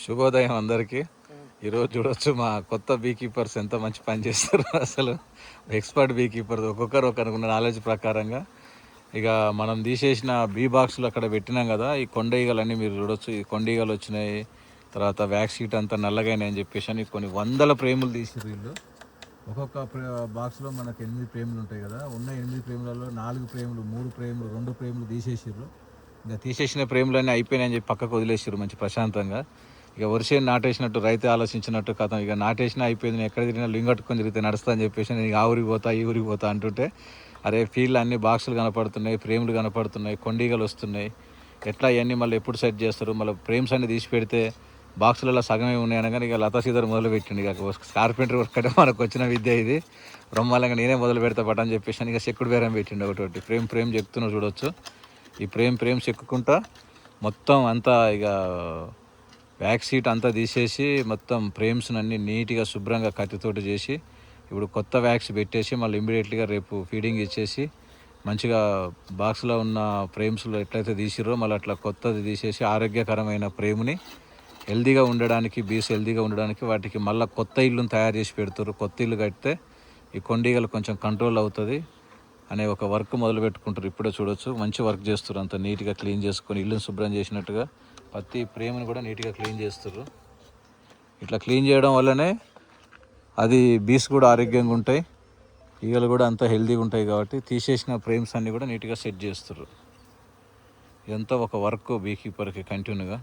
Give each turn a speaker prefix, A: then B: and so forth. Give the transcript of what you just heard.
A: శుభోదయం అందరికీ. ఈరోజు చూడొచ్చు మా కొత్త బీ కీపర్స్ ఎంత మంచి పని చేస్తారు. అసలు ఎక్స్పర్ట్ బీ కీపర్ ఒక్కొక్కరు ఒకరికి నాలెడ్జ్ ప్రకారంగా ఇక మనం తీసేసిన బీ బాక్స్లు అక్కడ పెట్టినాం కదా. ఈ కొండ ఈగలన్నీ మీరు చూడొచ్చు. ఈ కొండ ఈగలు వచ్చినాయి, తర్వాత వ్యాక్స్ షీట్ అంతా నల్లగానే అని చెప్పేసి అని కొన్ని వందల ఫ్రేములు తీసారు వీళ్ళు. ఒక్కొక్క బాక్స్లో మనకు 8 ఫ్రేములు ఉంటాయి కదా. ఉన్న 8 ఫ్రేములలో 4 ఫ్రేములు, 3 ఫ్రేములు, 2 ఫ్రేములు తీసేసారు. ఇంకా తీసేసిన ఫ్రేములన్నీ అయిపోయినాయని చెప్పి పక్కకు వదిలేసారు మంచి ప్రశాంతంగా. ఇక వరిసేను నాటేసినట్టు రైతు ఆలోచించినట్టు కథ ఇక నాటేసినా అయిపోయింది. నేను ఎక్కడ తిరిగినా లింగట్టుకొని తిరిగితే నడుస్తా అని చెప్పేసి నేను ఆ ఊరికి పోతా ఈ ఊరికి పోతా అంటుంటే అరే ఫీల్డ్ అన్ని బాక్సులు కనపడుతున్నాయి, ఫ్రేములు కనపడుతున్నాయి, కొండీగలు వస్తున్నాయి, ఎట్లా ఇవన్నీ మళ్ళీ ఎప్పుడు సెట్ చేస్తారు, మళ్ళీ ఫ్రేమ్స్ అన్ని తీసి పెడితే బాక్సులలో సగమే ఉన్నాయి అనగానే ఇక లతా సీదర్ మొదలు పెట్టిండు. ఇక కార్పెంటర్ వర్క్ అంటే మనకు వచ్చిన విద్య ఇది, బ్రహ్మాలంగా నేనే మొదలు పెడతా పట్టని చెప్పేసి ఇక చెక్కుడు బేరం పెట్టిండు. ఒకటి ఫ్రేమ్ చెప్తున్నా చూడొచ్చు. ఈ ఫ్రేమ్ చెక్కుకుంటా మొత్తం అంతా ఇక బ్యాక్ సీట్ అంతా తీసేసి మొత్తం ఫ్రేమ్స్ అన్నీ నీట్గా శుభ్రంగా కత్తితోటి చేసి ఇప్పుడు కొత్త వ్యాక్స్ పెట్టేసి మళ్ళీ ఇమ్మీడియట్లీగా రేపు ఫీడింగ్ ఇచ్చేసి మంచిగా బాక్స్లో ఉన్న ఫ్రేమ్స్లో ఎట్లయితే తీసిరో మళ్ళీ అట్లా కొత్తది తీసేసి ఆరోగ్యకరమైన ఫ్రేమ్ని హెల్దీగా ఉండడానికి, బీస్ హెల్దీగా ఉండడానికి వాటికి మళ్ళీ కొత్త ఇల్లును తయారు చేసి పెడతారు. కొత్త ఇల్లు కడితే ఈ కొండీగలు కొంచెం కంట్రోల్ అవుతుంది అనే ఒక వర్క్ మొదలు పెట్టుకుంటారు. ఇప్పుడే చూడొచ్చు మంచి వర్క్ చేస్తారు. అంత నీట్గా క్లీన్ చేసుకొని ఇల్లును శుభ్రం చేసినట్టుగా ప్రతి ఫ్రేమ్ని కూడా నీట్గా క్లీన్ చేస్తారు. ఇట్లా క్లీన్ చేయడం వల్లనే అది బీస్ కూడా ఆరోగ్యంగా ఉంటాయి, ఈగలు కూడా అంత హెల్తీగా ఉంటాయి. కాబట్టి తీసేసిన ఫ్రేమ్స్ అన్నీ కూడా నీట్గా సెట్ చేస్తారు. ఇదంతా ఒక వర్క్ బీ కీపర్కి కంటిన్యూగా.